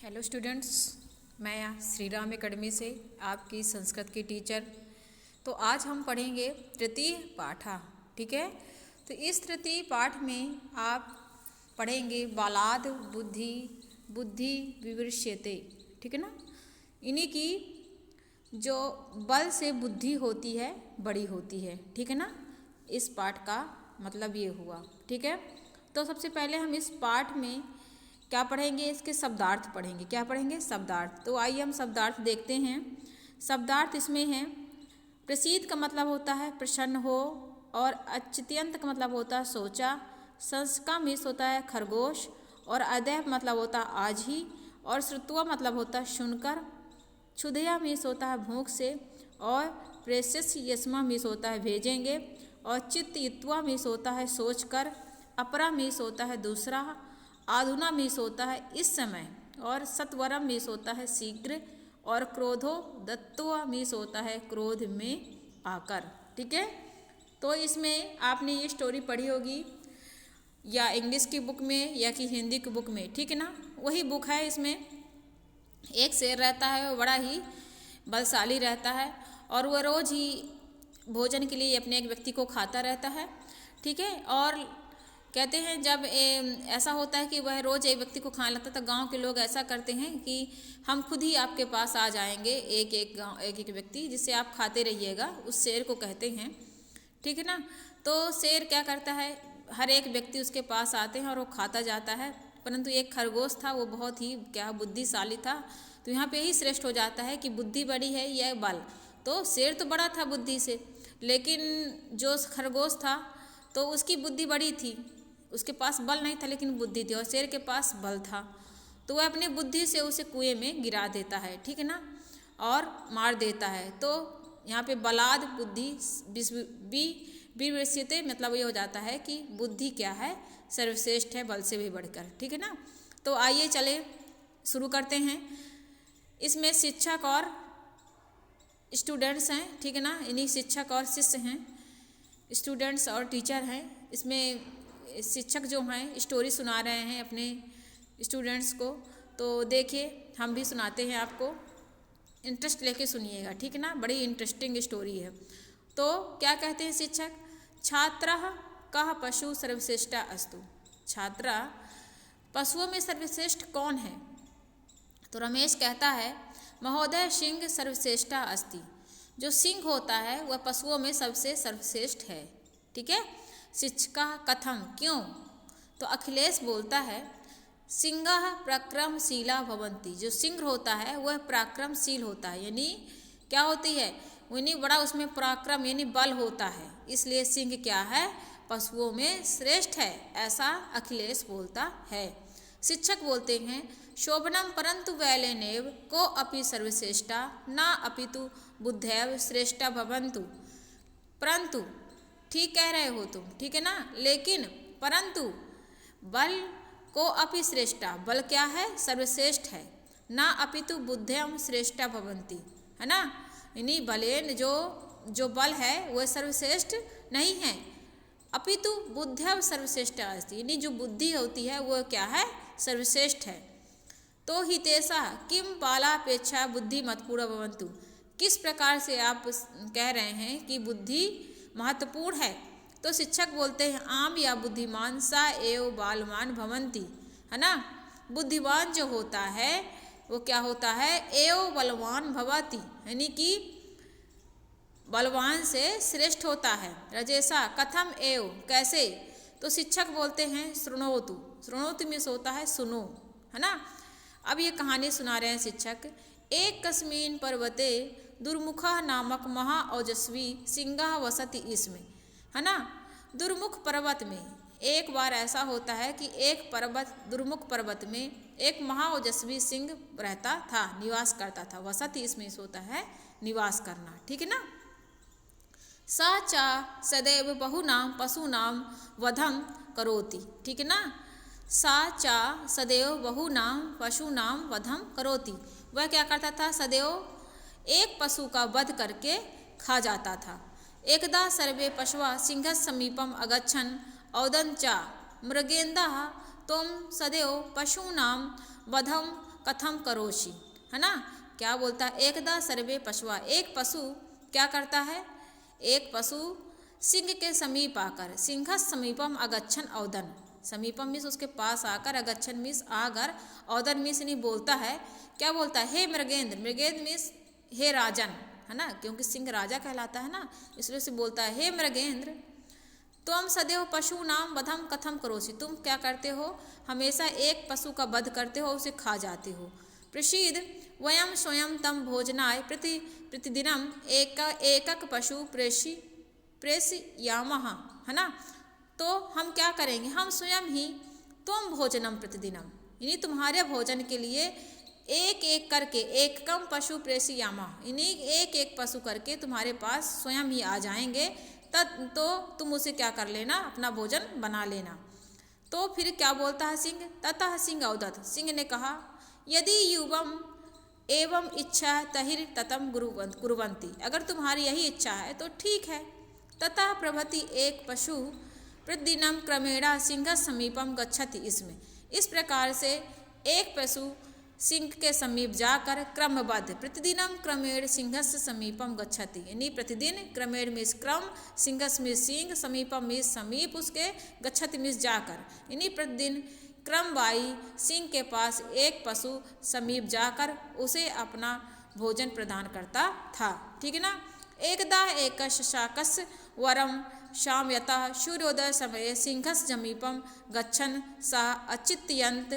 Hello students, मैं Shri Ram academy से आपकी संस्कृत की टीचर। तो आज हम पढ़ेंगे तृतीय पाठा। ठीक है, तो इस तृतीय पाठ में आप पढ़ेंगे बालाद बुद्धि बुद्धि विवृश्यते। ठीक है ना, इन्हीं की जो बल से बुद्धि होती है बड़ी होती है। ठीक है ना, इस पाठ का मतलब ये हुआ। ठीक है, तो सबसे पहले हम इस पाठ में क्या पढ़ेंगे, इसके शब्दार्थ पढ़ेंगे। क्या पढ़ेंगे? शब्दार्थ। तो आइए हम शब्दार्थ देखते हैं। शब्दार्थ इसमें है, प्रसीद का मतलब होता है प्रसन्न हो, और अच्युत्यंत का मतलब होता है सोचा, संस्का मीस होता है खरगोश, और अदैव मतलब होता है आज ही, और श्रुत्वा मतलब होता है सुनकर, क्षुधया मीस होता है भूख से, और प्रेषस यस्मा मीस होता है भेजेंगे, और चित्त इत्वा मीस होता है सोचकर, अपरा मीस होता है दूसरा, आधुना मीस होता है इस समय, और सत्वरम मीस होता है शीघ्र, और क्रोधो दत्वा मीस होता है क्रोध में आकर। ठीक है, तो इसमें आपने ये स्टोरी पढ़ी होगी या इंग्लिश की बुक में या कि हिंदी की बुक में। ठीक है ना, वही बुक है। इसमें एक शेर रहता है, वो बड़ा ही बलशाली रहता है, और वह रोज़ ही भोजन के लिए अपने एक व्यक्ति को खाता रहता है। ठीक है, और कहते हैं जब ऐसा होता है कि वह रोज़ एक व्यक्ति को खाने लगता है, तो गांव के लोग ऐसा करते हैं कि हम खुद ही आपके पास आ जाएंगे, एक एक व्यक्ति जिससे आप खाते रहिएगा, उस शेर को कहते हैं। ठीक है ना, तो शेर क्या करता है, हर एक व्यक्ति उसके पास आते हैं और वो खाता जाता है। परंतु एक खरगोश था, वो बहुत ही बुद्धिशाली था। तो यहाँ पे ही श्रेष्ठ हो जाता है कि बुद्धि बड़ी है या बल। तो शेर तो बड़ा था बुद्धि से, लेकिन जो खरगोश था तो उसकी बुद्धि बड़ी थी, उसके पास बल नहीं था लेकिन बुद्धि थी, और शेर के पास बल था। तो वह अपनी बुद्धि से उसे कुएं में गिरा देता है। ठीक है ना, और मार देता है। तो यहाँ पे बलाद बुद्धि विवृश्यते मतलब ये हो जाता है कि बुद्धि क्या है, सर्वश्रेष्ठ है बल से भी बढ़कर। ठीक है ना, तो आइए चले शुरू करते हैं। इसमें शिक्षक और स्टूडेंट्स हैं। ठीक है ना, इन्हीं शिक्षक और शिष्य हैं, स्टूडेंट्स और टीचर हैं। इसमें शिक्षक जो हैं स्टोरी सुना रहे हैं अपने स्टूडेंट्स को। तो देखिए, हम भी सुनाते हैं आपको, इंटरेस्ट लेके सुनिएगा। ठीक है ना, बड़ी इंटरेस्टिंग स्टोरी है। तो क्या कहते हैं शिक्षक, छात्रः कः पशु सर्वश्रेष्ठा अस्तु। छात्रा, पशुओं में सर्वश्रेष्ठ कौन है? तो रमेश कहता है, महोदय सिंह सर्वश्रेष्ठा अस्ति। जो सिंह होता है वह पशुओं में सबसे सर्वश्रेष्ठ है। ठीक है, शिक्षका कथम क्यों? तो अखिलेश बोलता है, सिंहः पराक्रमशीला भवन्ति। जो सिंह होता है वह पराक्रमशील होता है, यानी क्या होती है, यानी बड़ा उसमें पराक्रम यानी बल होता है, इसलिए सिंह क्या है, पशुओं में श्रेष्ठ है, ऐसा अखिलेश बोलता है। शिक्षक बोलते हैं, शोभनम परंतु वैलेनेव को अपि सर्वश्रेष्ठा ना अपितु बुद्धैव श्रेष्ठा भवन्तु। परंतु, ठीक कह रहे हो तुम, ठीक है ना, लेकिन परंतु बल को अपि श्रेष्ठा, बल क्या है, सर्वश्रेष्ठ है, ना अपितु बुद्धिम श्रेष्ठा भवन्ति, है ना, यानी बलेन जो बल है वह सर्वश्रेष्ठ नहीं है, अपितु बुद्धिम सर्वश्रेष्ठ अस्ति, यानी जो बुद्धि होती है वह क्या है, सर्वश्रेष्ठ है। तो हितेशा किम बालापेक्षा बुद्धि मतपूर्ण भवन्तु। किस प्रकार से आप कह रहे हैं कि बुद्धि महत्वपूर्ण है? तो शिक्षक बोलते हैं, आम या बुद्धिमान सा एव बालवान भवन्ति, है ना, बुद्धिमान जो होता है वो क्या होता है, एव बलवान भवति, यानी कि बलवान से श्रेष्ठ होता है। रजेशा कथम एव, कैसे? तो शिक्षक बोलते हैं, शृणोतु। शृणोतु में होता है सुनो, है ना। अब ये कहानी सुना रहे हैं शिक्षक। एक कस्मीन पर्वते दुर्मुखा नामक महा ओजस्वी सिंह वसति इसमें, है ना। दुर्मुख पर्वत में एक बार ऐसा होता है कि एक पर्वत, दुर्मुख पर्वत में एक महा ओजस्वी सिंह रहता था, निवास करता था। वसति इसमें होता है निवास करना। ठीक है ना। सा चा सदैव बहुनाम पशूनाम वधम करोति। ठीक है ना, सा चा सदैव बहुनाम पशुनाम वधम करोति। वह क्या करता था, सदैव एक पशु का वध करके खा जाता था। एकदा सर्वे पशवा सिंह समीपम अगच्छन् औदन चा मृगेन्द्रः त्वं सदैव पशूनां वधं कथम करोषि, है ना। क्या बोलता है, एकदा सर्वे पशुआ, एक पशु क्या करता है, एक पशु सिंह के समीप आकर, सिंह समीपम अगच्छन औदन, समीपम मीन्स उसके पास आकर, अगच्छन मीन्स आकर, औदन मीन्स नहीं बोलता है, क्या बोलता है, हे मृगेंद्र, मृगेंद्र मीन्स हे राजन, है ना, क्योंकि सिंह राजा कहलाता है ना, इसलिए उसे बोलता है हे मृगेंद्र, तुम सदैव पशु नाम वधम कथम करोसि, तुम क्या करते हो, हमेशा एक पशु का वध करते हो, उसे खा जाते हो। प्रसीद वयम स्वयं तम भोजनाय प्रतिदिनम एकक पशु प्रेषयामः, है ना। तो हम क्या करेंगे, हम स्वयं ही तुम भोजनम प्रतिदिनम, यानी तुम्हारे भोजन के लिए एक एक करके, एक कम पशु प्रेषयामः, यानी एक एक पशु करके तुम्हारे पास स्वयं ही आ जाएंगे, तब तो तुम उसे क्या कर लेना, अपना भोजन बना लेना। तो फिर क्या बोलता है सिंह, ततः सिंह अवदत, सिंह ने कहा यदि युवम एवं इच्छा तहिर ततम कुर्वन्ति, अगर तुम्हारी यही इच्छा है तो ठीक है। ततः प्रभृति एक पशु प्रतिदिनम क्रमेणा सिंह समीपम गच्छति, इसमें इस प्रकार से एक पशु सिंह के समीप जाकर क्रमबद्ध, प्रतिदिनम क्रमेण सिंहस्य समीपम गच्छति, यानी प्रतिदिन, क्रमेण मीन्स क्रम, सिंहस मीन्स सिंह, समीपम मीन्स समीप उसके, गच्छति मीन्स जाकर, यानी प्रतिदिन क्रमवाई सिंह के पास एक पशु समीप जाकर उसे अपना भोजन प्रदान करता था, ठीक है ना। एकदा एकश शाकस्य वरम शामयतः सूर्योदय समय सिंहस्य समीपम गच्छन् सः अचिन्तयन्त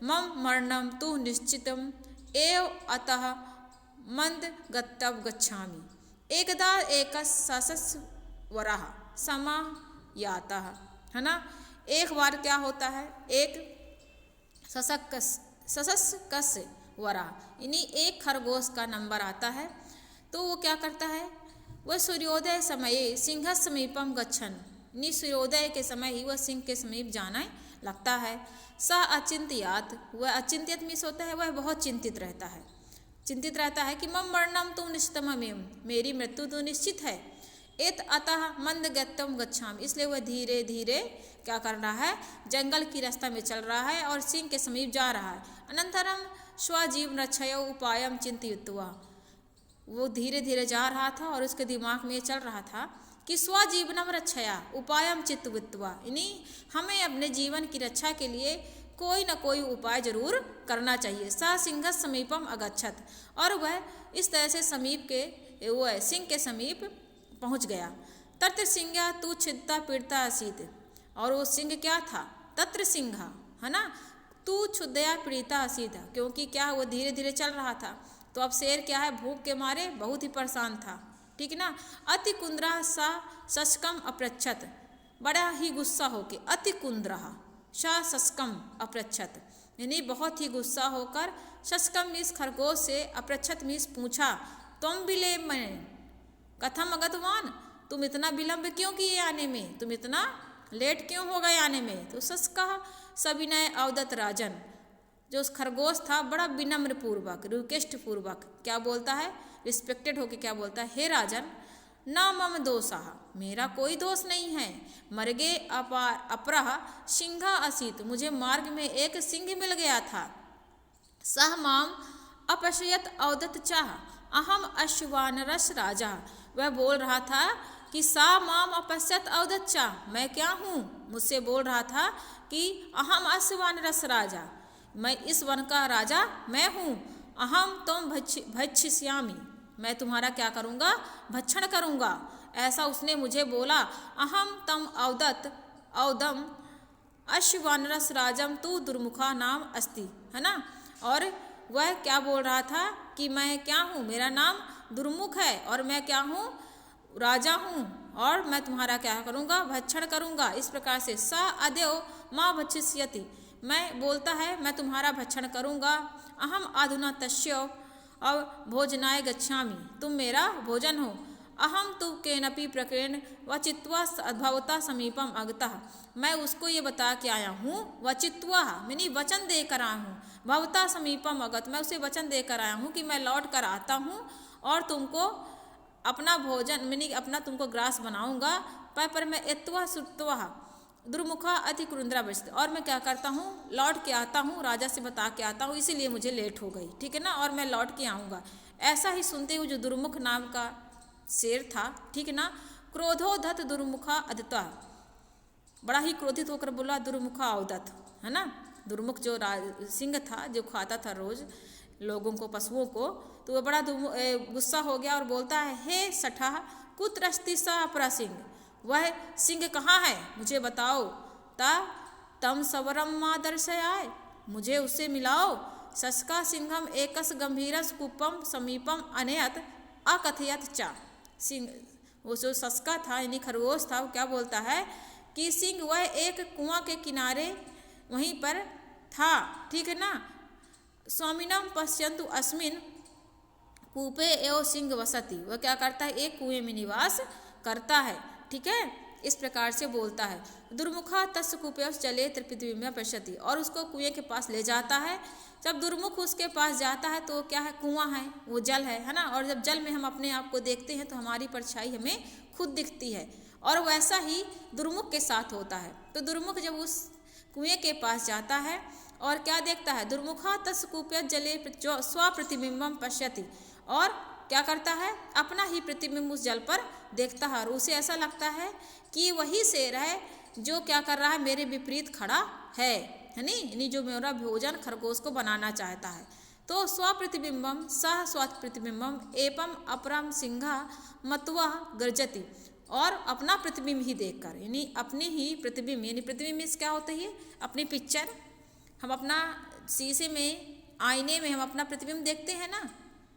मम मरणं तु निश्चितम् एव अतः मंद गत्तव गच्छामि। एकदा एकश शाकस्य वरः समायातः, है ना। एक बार क्या होता है, एक सशस्कस्य वरा, यानी एक खरगोश का नंबर आता है, तो वो क्या करता है, वह सूर्योदय समय सिंह समीपम गच्छन, यानी सूर्योदय के समय ही वह सिंह के समीप जाने लगता है। स अचिंत्यात, वह अचिंत्यत मीन्स होता है वह बहुत चिंतित रहता है, चिंतित रहता है कि मम मरणम तुम निश्चितम, मेरी मृत्यु तो निश्चित है। एत अतः मंद गत्यम गच्छामि, इसलिए वह धीरे धीरे क्या कर रहा है, जंगल की रास्ता में चल रहा है और सिंह के समीप जा रहा है। अनंतरम स्वजीवन रक्षया उपायम चिंतयित्वा, वो धीरे धीरे जा रहा था और उसके दिमाग में चल रहा था कि स्वजीवनम रक्षया उपायम चित्तवित्वा, यानी हमें अपने जीवन की रक्षा के लिए कोई न कोई उपाय जरूर करना चाहिए। सा सिंह समीपम अगच्छत, और वह इस तरह से समीप के वो सिंह के समीप पहुंच गया। तत्र सिंह तू छिदता पीड़ता असीत, और वो सिंह क्या था, तत्र सिंह, है ना, तू क्षुदया पीड़िता असीत, क्योंकि क्या वो धीरे धीरे चल रहा था, तो अब शेर क्या है, भूख के मारे बहुत ही परेशान था, ठीक है ना। अति कुंद्रा सा शशकम अपृच्छत, बड़ा ही गुस्सा होके, अति कुंद्रा सा शशकम अपृच्छत, यानी बहुत ही गुस्सा होकर, शशकम मीस खरगोश से, अपृच्छत मीस पूछा, तुम विले में कथम अगतवान, तुम इतना विलंब क्यों किए आने में, तुम इतना लेट क्यों हो गए आने में। तो सस कहा सविनय अवदत राजन, जो उस खरगोश था बड़ा विनम्र पूर्वक, रिक्वेस्ट पूर्वक क्या बोलता है, रिस्पेक्टेड होके क्या बोलता है, हे राजन न मम दोषा, मेरा कोई दोष नहीं है, मर्गे अपरह सिंह असीत, मुझे मार्ग में एक सिंह मिल गया था। सह माम अपशयत अवदत चाह अहम अश्वानरस राजा, वह बोल रहा था कि सा माम अपश्यत अवदत चाह, मैं क्या हूँ, मुझसे बोल रहा था कि अहम अश्वानरस राजा, मैं इस वन का राजा मैं हूँ। अहम तुम भक्षिष्यामि, मैं तुम्हारा क्या करूँगा, भक्षण करूँगा, ऐसा उसने मुझे बोला। अहम तम अवदत अवदम अश्वानरस राजम तू दुर्मुखा नाम अस्ति, है ना। और वह क्या बोल रहा था कि मैं क्या हूँ, मेरा नाम दुर्मुख है और मैं क्या हूँ, राजा हूँ, और मैं तुम्हारा क्या करूँगा, भक्षण करूँगा। इस प्रकार से सा अद्यो माँ भक्षिष्यति, मैं बोलता है मैं तुम्हारा भक्षण करूँगा। अहम अधुना तस्यो अब भोजनाय गच्छामि, तुम मेरा भोजन हो। अहम तु केनपि प्रकरण वचित्वा भवता समीपम अगतः, मैं उसको ये बता के आया हूँ, वचित्वा मैंने वचन देकर आया हूँ, भवता समीपम अगत, मैं उसे वचन देकर आया हूँ कि मैं लौट कर आता हूँ और तुमको अपना भोजन मैंने अपना तुमको ग्रास बनाऊँगा। पर मैं एत्वा सुत्वा, दुर्मुखा अति कुरुंद्रा बचते, और मैं क्या करता हूँ, लौट के आता हूँ, राजा से बता के आता हूँ, इसीलिए मुझे लेट हो गई, ठीक है ना, और मैं लौट के आऊँगा। ऐसा ही सुनते हुए जो दुर्मुख नाम का शेर था, ठीक है ना, क्रोधोधत दुर्मुखा अदता, बड़ा ही क्रोधित होकर बोला दुर्मुखा अवदत, है ना। दुर्मुख जो सिंह था, जो खाता था रोज लोगों को, पशुओं को, तो वह बड़ा गुस्सा हो गया और बोलता है, हे सठा कुत्रस्ति सा अपरा सिंह, वह सिंह कहाँ है, मुझे बताओ। ता तम सवरम माँ दर्शयाय, मुझे उससे मिलाओ। सस्का सिंहम एकस गंभीरस कूपम समीपम अनयत अकथयत चा, सिंह वो जो सस्का था यानी खरगोश था, वो क्या बोलता है कि सिंह वह एक कुआं के किनारे वहीं पर था, ठीक है ना। स्वामिनम पश्यन्तु अस्मिन कूपे एवं सिंह वसति, वह क्या करता है, एक कुएं में निवास करता है, ठीक है, इस प्रकार से बोलता है। दुर्मुखा तस् कूपे जले त्रिपृथ्वी में पश्यति, और उसको कुएं के पास ले जाता है। जब दुर्मुख उसके पास जाता है तो क्या है, कुआं है, वो जल है ना, और जब जल में हम अपने आप को देखते हैं तो हमारी परछाई हमें खुद दिखती है, और वैसा ही दुर्मुख के साथ होता है। तो दुर्मुख जब उस कुएं के पास जाता है और क्या देखता है, दुर्मुखा तस् कूपे जले स्वप्रतिबिंबम पश्यति, और क्या करता है, अपना ही प्रतिबिंब उस जल पर देखता है, और उसे ऐसा लगता है कि वही शेर है जो क्या कर रहा है, मेरे विपरीत खड़ा है नहीं, जो मेरा भोजन खरगोश को बनाना चाहता है। तो स्वप्रतिबिंबम सह स्वप्रतिबिंबम एपम अपरम सिंहा मतवा गर्जति, और अपना प्रतिबिंब ही देखकर, यानी अपनी ही प्रतिबिंब, यानी प्रतिबिंब क्या होता है, अपनी पिक्चर, हम अपना शीशे में, आईने में हम अपना प्रतिबिंब देखते हैं ना,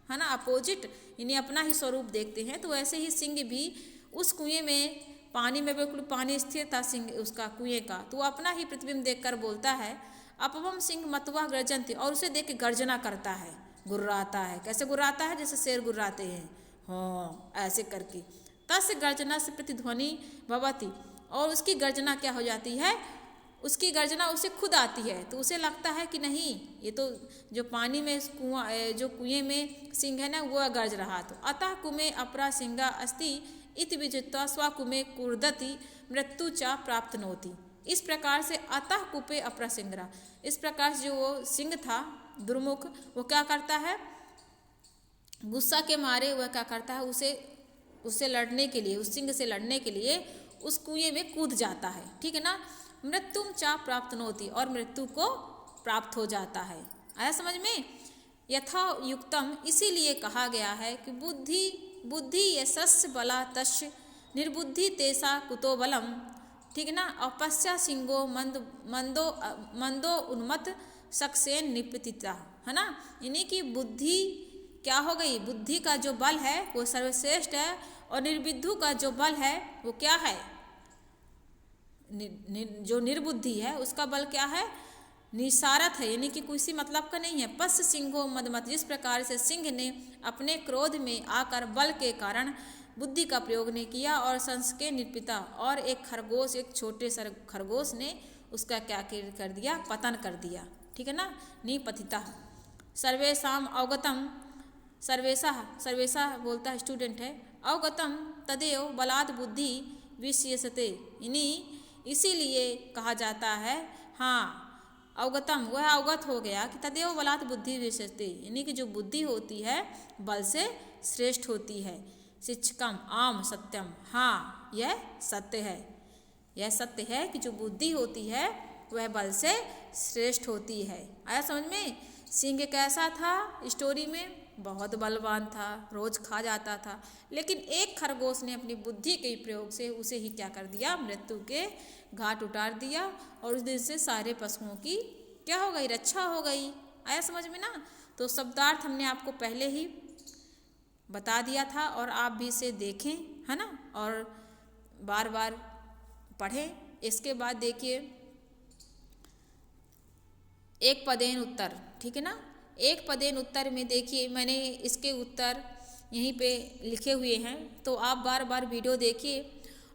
है ना, अपोजिट, यानी अपना ही स्वरूप देखते हैं। तो ऐसे ही सिंह भी उस कुएं में, पानी में बिल्कुल पानी स्थिर था सिंह उसका कुएं का, तो वो अपना ही प्रतिबिंब देखकर बोलता है, अपवम सिंह मतवा गर्जन्ति, और उसे देख के गर्जना करता है, गुर्राता है। कैसे गुर्राता है, जैसे शेर गुर्राते हैं, हाँ ऐसे करके। तस्य गर्जना से प्रतिध्वनि भवति, और उसकी गर्जना क्या हो जाती है, उसकी गर्जना उसे खुद आती है, तो उसे लगता है कि नहीं, ये तो जो पानी में कुआं, जो कुएं में सिंह है ना, वो गर्ज रहा। तो अतः कुमे अपरा सिंहा अस्ति इति विजित्वा स्वकुमे कुर्दति मृत्यु चा प्राप्तनोति। इस प्रकार से अतः कुपे अपरा सिंगरा, इस प्रकार से जो वो सिंह था दुर्मुख, वो क्या करता है, गुस्सा के मारे वह क्या करता है, उससे लड़ने के लिए, उस सिंह से लड़ने के लिए उस कुएं में कूद जाता है, ठीक है ना। मृत्युम चा प्राप्तनोति, और मृत्यु को प्राप्त हो जाता है। आया समझ में। यथा युक्तम, इसीलिए कहा गया है कि बुद्धि यशस्य बला तस्य निर्बुद्धि तेसा कुतो बलम, ठीक है ना। अपस्या सिंगो मंदो उन्मत्त सक्सेन निपतिता, है ना, यानी कि बुद्धि क्या हो गई, बुद्धि का जो बल है वो सर्वश्रेष्ठ है, और निर्बुद्धि का जो बल है वो क्या है, जो निर्बुद्धि है उसका बल क्या है, निसारत है, यानी कि किसी मतलब का नहीं है। पश्य सिंहो मदमत, जिस प्रकार से सिंह ने अपने क्रोध में आकर बल के कारण बुद्धि का प्रयोग नहीं किया, और संस्के निर्पिता, और एक खरगोश, एक छोटे से खरगोश ने उसका क्या कर दिया, पतन कर दिया, ठीक है ना। निपतिता सर्वेशाम अवगतम, सर्वेशा बोलता है स्टूडेंट है, अवगतम तदेव बलाद बुद्धि विशेषते, यानी इसीलिए कहा जाता है, हाँ अवगतम, वह अवगत हो गया कि तदेव बलात् बुद्धि विशेषते, यानी कि जो बुद्धि होती है बल से श्रेष्ठ होती है। शिक्षकम आम सत्यम, हाँ यह सत्य है, यह सत्य है कि जो बुद्धि होती है वह बल से श्रेष्ठ होती है। आया समझ में। सिंह कैसा था स्टोरी में, बहुत बलवान था, रोज खा जाता था, लेकिन एक खरगोश ने अपनी बुद्धि के प्रयोग से उसे ही क्या कर दिया, मृत्यु के घाट उतार दिया, और उस दिन से सारे पशुओं की क्या हो गई, रक्षा हो गई। आया समझ में ना। तो शब्दार्थ हमने आपको पहले ही बता दिया था, और आप भी इसे देखें, है ना, और बार बार पढ़ें। इसके बाद देखिए एक पदेन उत्तर, ठीक है ना। एक पदेन उत्तर में देखिए मैंने इसके उत्तर यहीं पे लिखे हुए हैं, तो आप बार बार वीडियो देखिए,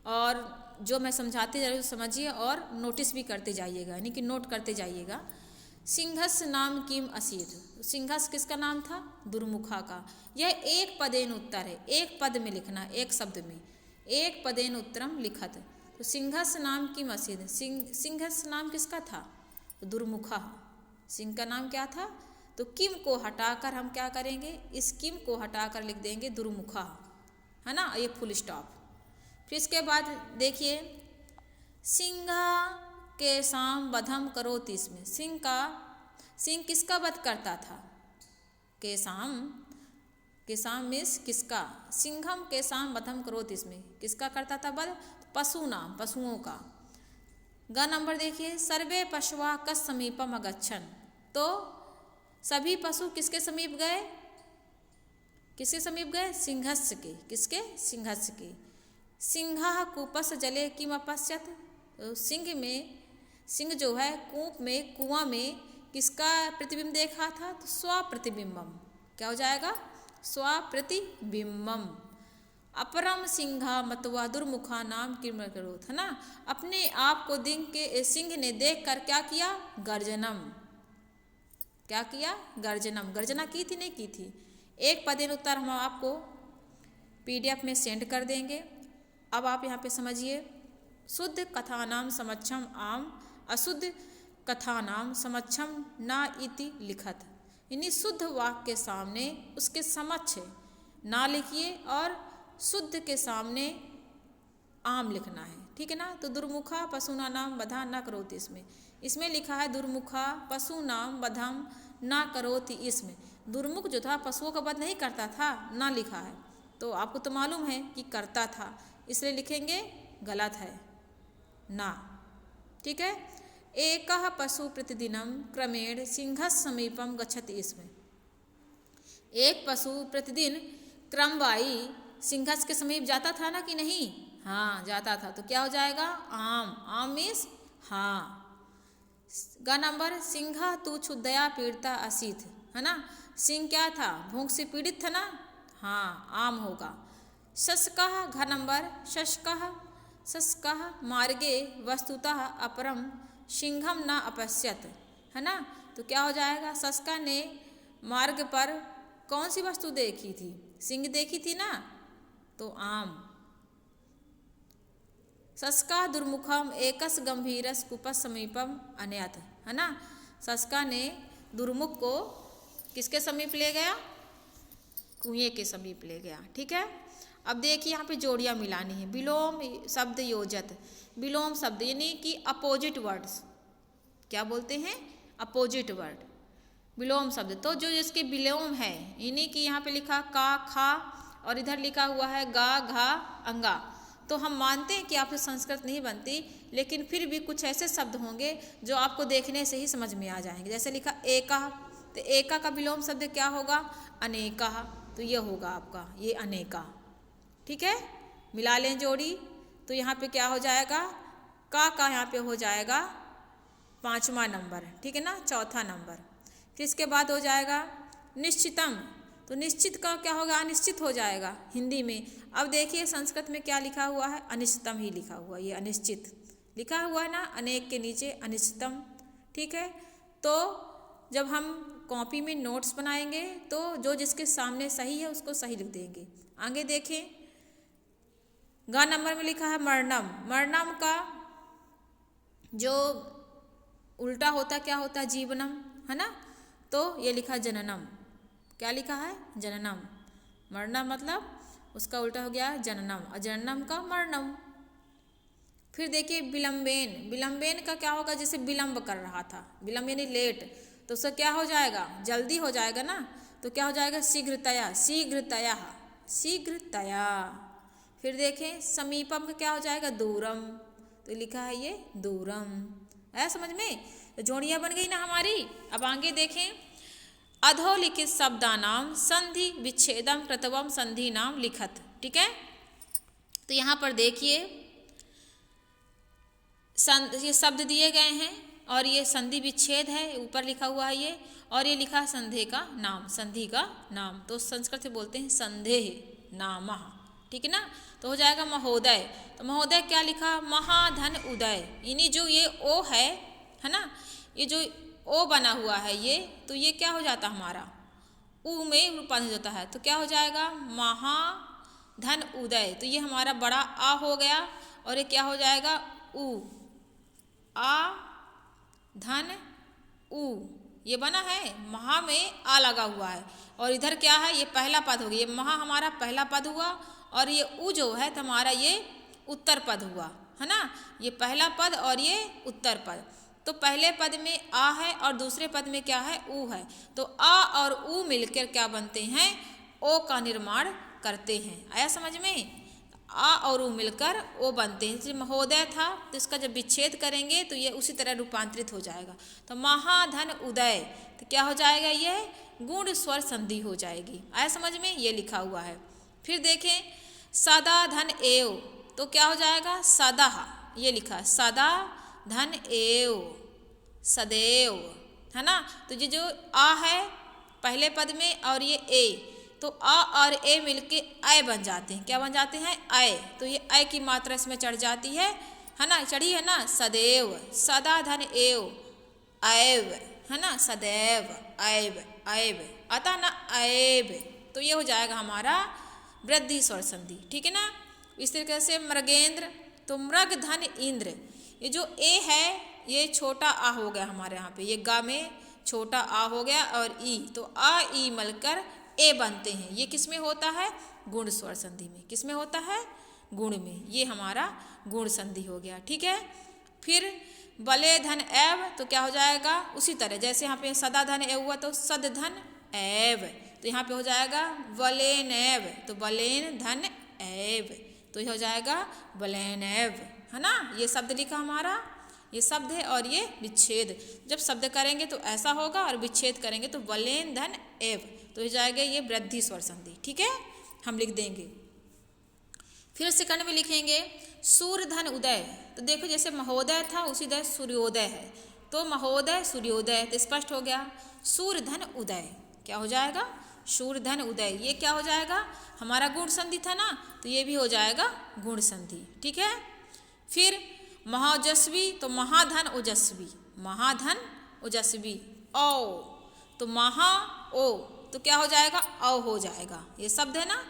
और जो मैं समझाते जा रही हूँ समझिए, और नोटिस भी करते जाइएगा, यानी कि नोट करते जाइएगा। सिंहस नाम किम असीत, सिंहस किसका नाम था, दुर्मुखा का। यह एक पदेन उत्तर है, एक पद में लिखना, एक शब्द में, एक पदेन उत्तरम लिखत, तो सिंघस नाम की मस्जिद, सिंघस नाम किसका था? दुर्मुखा। सिंह का नाम क्या था? तो किम को हटाकर हम क्या करेंगे? इस किम को हटाकर लिख देंगे दुर्मुखा, है ना, ये फुल स्टॉप। फिर इसके बाद देखिए, सिंहा के साम वधम करोति, इसमें सिंह किसका वध करता था? केसाम मीन्स किसका? सिंघम केसाम वधम करोति, इसमें किसका करता था वध? पशु नाम, पशुओं का। ग नंबर देखिए, सर्वे पशुआ कस समीपम अगच्छन, तो सभी पशु किसके समीप गए? किसके समीप गए? सिंहस्य के। किसके? सिंहस्य के। सिंहा कूपस जले किम अपश्यत, तो सिंह जो है कूप में, कुआं में किसका प्रतिबिंब देखा था? तो स्वप्रतिबिंबम। क्या हो जाएगा? स्वप्रतिबिंबम। अपरम सिंहा मतवा दुर्मुखा नाम किम करोत, है ना, अपने आप को सिंह ने देख कर क्या किया? गर्जनम। क्या किया? गर्जनम। गर्जना की थी? नहीं की थी? एक पदेन उत्तर हम आपको PDF में सेंड कर देंगे। अब आप यहाँ पे समझिए, शुद्ध कथानाम समक्षम आम, अशुद्ध कथानाम समक्षम ना इति लिखत, यानी शुद्ध वाक्य के सामने उसके समक्ष ना लिखिए और शुद्ध के सामने आम लिखना है, ठीक है ना। तो दुर्मुखा पशुना नाम वधा न करोति, इसमें लिखा है दुर्मुखा पशु नाम वधम ना करोति। इसमें दुर्मुख जो था पशुओं का वध नहीं करता था, ना लिखा है। तो आपको तो मालूम है कि करता था, इसलिए लिखेंगे गलत है ना, ठीक है। एकः पशु प्रतिदिनम क्रमेण सिंहस समीपम गच्छति, इसमें एक पशु प्रतिदिन क्रमवाई सिंहस के समीप जाता था ना कि नहीं? हाँ, जाता था। तो क्या हो जाएगा? आम। आम मीन्स हाँ। ग नंबर, सिंहा तू क्षुद्धया पीड़ता असीत, है ना, सिंह क्या था? भूख से पीड़ित था ना? हाँ, आम होगा। शशकः, घ नंबर, शशकः मार्गे वस्तुतः अपरम सिंहम न अपश्यत, है ना। तो क्या हो जाएगा? शशका ने मार्ग पर कौन सी वस्तु देखी थी? सिंह देखी थी ना, तो आम। शशका दुर्मुखम एकस गंभीरस कुपस समीपम अनयत, है ना। शशका ने दुर्मुख को किसके समीप ले गया? कुएं के समीप ले गया, ठीक है। अब देखिए यहाँ पे जोड़ियाँ मिलानी है। विलोम शब्द योजत, विलोम शब्द यानी कि अपोजिट वर्ड्स, क्या बोलते हैं? अपोजिट वर्ड, विलोम शब्द। तो जो इसके विलोम है, यानी कि यहाँ पे लिखा का, खा और इधर लिखा हुआ है गा, घा, अंगा। तो हम मानते हैं कि आपसे संस्कृत नहीं बनती, लेकिन फिर भी कुछ ऐसे शब्द होंगे जो आपको देखने से ही समझ में आ जाएंगे। जैसे लिखा एका, तो एका का विलोम शब्द क्या होगा? अनेका। तो ये होगा आपका ये अनेका, ठीक है। मिला लें जोड़ी, तो यहाँ पे क्या हो जाएगा? का यहाँ पे हो जाएगा 5वां नंबर, ठीक है ना, 4था नंबर। फिर इसके बाद हो जाएगा निश्चितम, तो निश्चित का क्या होगा? अनिश्चित हो जाएगा हिंदी में। अब देखिए संस्कृत में क्या लिखा हुआ है? अनिश्चितम ही लिखा हुआ, ये अनिश्चित लिखा हुआ है ना, अनेक के नीचे अनिश्चितम, ठीक है। तो जब हम कॉपी में नोट्स बनाएंगे तो जो जिसके सामने सही है उसको सही लिख देंगे। आगे देखें, ग नंबर में लिखा है मरणम। मरणम का जो उल्टा होता क्या होता है? जीवनम, है ना। तो ये लिखा जननम, क्या लिखा है? जननम। मरणम मतलब उसका उल्टा हो गया जननम, और जननम का मरणम। फिर देखिए विलंबेन, विलंबेन का क्या होगा? जैसे विलंब कर रहा था, विलंब यानी लेट, तो उसका क्या हो जाएगा? जल्दी हो जाएगा ना। तो क्या हो जाएगा? शीघ्रतया, शीघ्रतया, शीघ्रतया। फिर देखें समीपम का क्या हो जाएगा? दूरम, तो लिखा है ये दूरम। है समझ में? तो जोड़ियाँ बन गई ना हमारी। अब आगे देखें, अधोलिखित शब्दानाम संधि विच्छेदम कृतवम संधि नाम लिखत, ठीक है। तो यहाँ पर देखिए ये शब्द दिए गए हैं और ये संधि विच्छेद है, ऊपर लिखा हुआ है ये, और ये लिखा संधि का नाम, संधि का नाम। तो संस्कृत से बोलते हैं संधेः नामः, ठीक है ना। तो हो जाएगा महोदय। तो महोदय क्या लिखा? महाधन उदय, यानी जो ये ओ है ना, ये जो ओ बना हुआ है ये, तो ये क्या हो जाता हमारा? ऊ में रूपांतरित होता है। तो क्या हो जाएगा? महाधन उदय। तो ये हमारा बड़ा आ हो गया और ये क्या हो जाएगा ऊ, आ धन ऊ, ये बना है, महा में आ लगा हुआ है और इधर क्या है, ये पहला पद हो गया, ये महा हमारा पहला पद हुआ और ये ऊ जो है तो हमारा ये उत्तर पद हुआ, है ना। ये पहला पद और ये उत्तर पद। तो पहले पद में आ है और दूसरे पद में क्या है, ऊ है। तो आ और ऊ मिलकर क्या बनते हैं, ओ का निर्माण करते हैं। आया समझ में? आ और ऊ मिलकर ओ बनते हैं। जैसे महोदय था तो इसका जब विच्छेद करेंगे तो ये उसी तरह रूपांतरित हो जाएगा। तो महाधन उदय तो क्या हो जाएगा, ये गुण स्वर संधि हो जाएगी। आया समझ में? ये लिखा हुआ है। फिर देखें सदा धन एव तो क्या हो जाएगा, सदा, ये लिखा है सदा धन एव, सदैव, है ना। तो ये जो आ है पहले पद में और ये ए, तो आ और ए मिलके आय बन जाते हैं। क्या बन जाते हैं, आय। तो ये आय की मात्रा इसमें चढ़ जाती है ना, चढ़ी है ना। सदैव, सदा धन एव, आयव, है ना, सदैव, आयव, आयव, अतः ना आयव। तो ये हो जाएगा हमारा वृद्धि स्वर संधि, ठीक है ना। इस तरीके से मृगेंद्र तो मृग धन इंद्र, ये जो ए है ये छोटा आ हो गया हमारे यहाँ पे, ये गा में छोटा आ हो गया और ई, तो आ ई मलकर ए बनते हैं। ये किस में होता है, गुण स्वर संधि में। किस में होता है, गुण में। ये हमारा गुण संधि हो गया, ठीक है। फिर बले धन एव तो क्या हो जाएगा, उसी तरह जैसे यहाँ पे सदा धन एव हुआ तो सद धन एव, तो यहाँ पे हो जाएगा बलेन एव, तो बलेन धन एव, तो ये हो जाएगा बलेन एव, है ना। ये शब्द लिखा हमारा, ये शब्द है और ये विच्छेद। जब शब्द करेंगे तो ऐसा होगा और विच्छेद करेंगे तो बलेन धन एव, तो हो जाएगा ये वृद्धि स्वर संधि, ठीक है। हम लिख देंगे। फिर सेकंड में लिखेंगे सूर्य धन उदय, तो देखो जैसे महोदय था उसी तरह सूर्योदय है, तो महोदय सूर्योदय तो स्पष्ट हो गया। सूर्य धन उदय क्या हो जाएगा, सूर्य धन उदय, ये क्या हो जाएगा, हमारा गुण संधि था ना, तो ये भी हो जाएगा गुण संधि, ठीक है। फिर महाओजस्वी तो महाधन ओजस्वी, महाधन ओजस्वी, ओ तो महा ओ तो क्या हो जाएगा, औ हो जाएगा, ये शब्द है ना।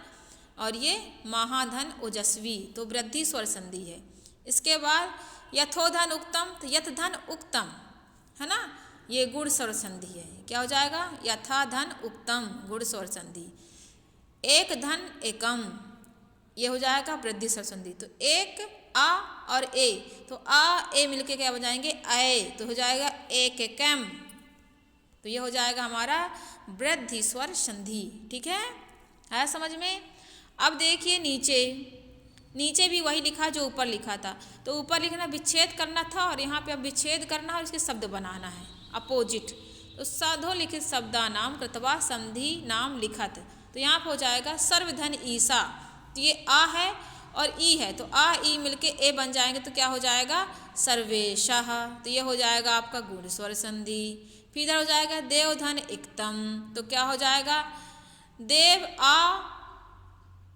और ये महाधन ओजस्वी तो वृद्धि स्वर संधि है। इसके बाद यथोधन उक्तम तो यथ धन उक्तम, है ना, ये गुण स्वर संधि है। क्या हो जाएगा, यथा धन उक्तम गुण स्वर संधि। एक धन एकम, ये हो जाएगा वृद्धि स्वर संधि। तो एक आ और ए, तो आ ए मिलके क्या हो जाएंगे, आए, तो हो जाएगा एक एकम, तो ये हो जाएगा हमारा वृद्धि स्वर संधि, ठीक है समझ में। अब देखिए नीचे, नीचे भी वही लिखा जो ऊपर लिखा था, तो ऊपर लिखना विच्छेद करना था और यहाँ पे अब विच्छेद करना है और इसके शब्द बनाना है अपोजिट। तो साधोलिखित शब्दा नाम कृतवा संधि नाम लिखत, तो यहाँ पे हो जाएगा सर्वधन ईसा, तो ये आ है और ई है, तो आ ई मिलके ए बन जाएंगे, तो क्या हो जाएगा सर्वेशः, तो ये हो जाएगा आपका गुण स्वर संधि। फिर इधर हो जाएगा देवधन इक्तम, तो क्या हो जाएगा, देव आ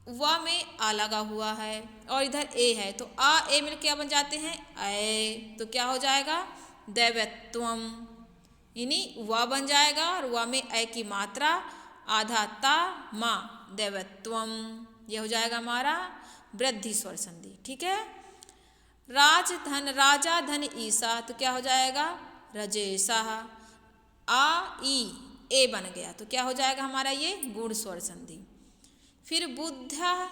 वा में आ लगा हुआ है और इधर ए है, तो आ ए मिलके क्या बन जाते हैं आए, तो क्या हो जाएगा दैवत्वम, यानी वा बन जाएगा और वा में ए की मात्रा आधा ता मा, दैवत्वम, ये हो जाएगा हमारा वृद्धि स्वर संधि, ठीक है। राजधन राजा धन ईसा, तो क्या हो जाएगा रजेसा, आ ई ए बन गया, तो क्या हो जाएगा हमारा ये गुण स्वर संधि। फिर बुद्ध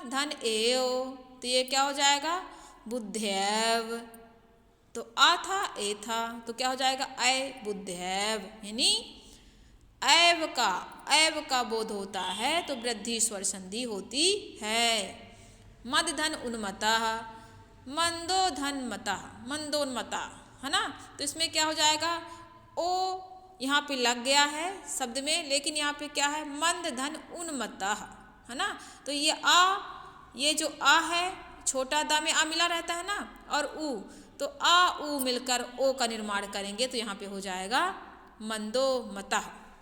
धन एव, तो ये क्या हो जाएगा बुद्धैव, तो आ था ए था, तो क्या हो जाएगा अय बुद्धैव, यानी ऐव का बोध होता है तो वृद्धि स्वर संधि होती है। मद धन उन्मता, मंदो धन मता, मंदोन्मता, है ना, तो इसमें क्या हो जाएगा ओ यहाँ पे लग गया है शब्द में, लेकिन यहाँ पे क्या है मंद धन उन्मता, है ना। तो ये जो आ है छोटा दा में आ मिला रहता है ना, और ऊ, तो आ ऊ मिलकर ओ का निर्माण करेंगे, तो यहाँ पे हो जाएगा मंदो मता,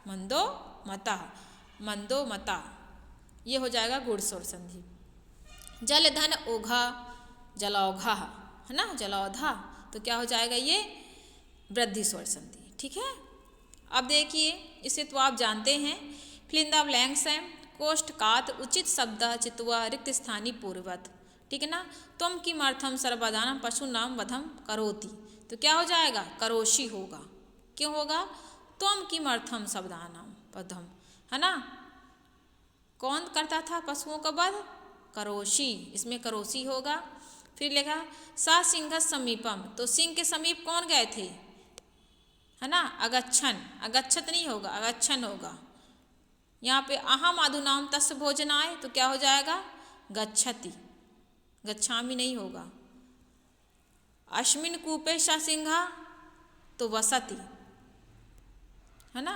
मंदो मता, मंदो मता, ये हो जाएगा गुण स्वर संधि। जल धन ओघा, जलौघा, है ना, जलौधा, तो क्या हो जाएगा ये वृद्धि स्वर संधि, ठीक है। अब देखिए इसे तो आप जानते हैं, फिल इन द ब्लैंक्स हैं, कोष्ठकात उचित शब्द चित्वा रिक्त स्थानी पूर्वत, ठीक है ना। त्वम किमर्थम सर्वदानम पशूनाम वधम करोति, तो क्या हो जाएगा, करोषि होगा। क्यों होगा, त्वम किमर्थम सर्वदानम वधम, है ना। कौन करता था पशुओं का वध, करोषि, इसमें करोषि होगा। फिर लिखा सा सिंह समीपम, तो सिंह के समीप कौन गए थे, है ना, अगच्छन, अगच्छत नहीं होगा, अगच्छन होगा। यहाँ पे अहम अधुनाम तस्य भोजनाय, तो क्या हो जाएगा, गच्छति, गच्छामि नहीं होगा। अस्मिन कूपे स सिंहा, तो वसति, है ना।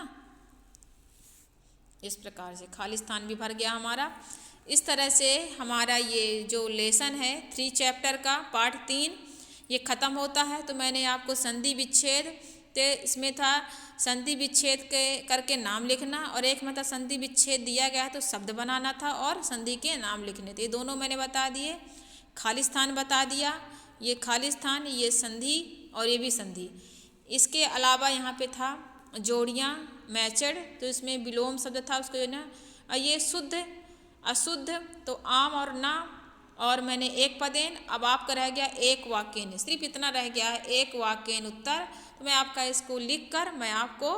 इस प्रकार से खाली स्थान भी भर गया हमारा। इस तरह से हमारा ये जो लेसन है 3 चैप्टर का पार्ट 3 ये ख़त्म होता है। तो मैंने आपको संधि विच्छेद, तो इसमें था संधि विच्छेद के करके नाम लिखना, और एक में था संधि विच्छेद दिया गया है तो शब्द बनाना था और संधि के नाम लिखने थे। ये दोनों मैंने बता दिए। खाली स्थान बता दिया, ये खाली स्थान, ये संधि और ये भी संधि। इसके अलावा यहाँ पे था जोड़ियाँ, मैचड, तो इसमें विलोम शब्द था उसको जो ना, ये शुद्ध अशुद्ध, तो आम और ना, और मैंने एक पदेन। अब आपका रह गया एक वाक्यन, सिर्फ इतना रह गया है, एक वाक्यन उत्तर। तो मैं आपका इसको लिख कर मैं आपको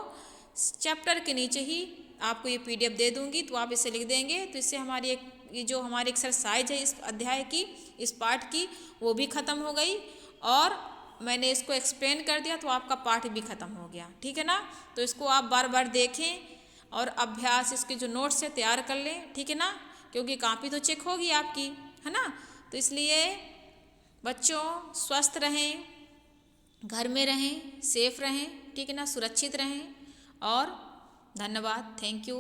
चैप्टर के नीचे ही आपको ये PDF दे दूंगी, तो आप इसे लिख देंगे। तो इससे हमारी एक ये जो हमारी एक्सरसाइज है इस अध्याय की, इस पाठ की, वो भी ख़त्म हो गई, और मैंने इसको एक्सप्लेन कर दिया तो आपका पाठ भी ख़त्म हो गया, ठीक है ना। तो इसको आप बार बार देखें और अभ्यास इसके जो नोट्स है तैयार कर लें, ठीक है ना, क्योंकि कॉपी तो चेक होगी आपकी, है ना। तो इसलिए बच्चों स्वस्थ रहें, घर में रहें, सेफ रहें, ठीक है ना, सुरक्षित रहें, और धन्यवाद, थैंक यू।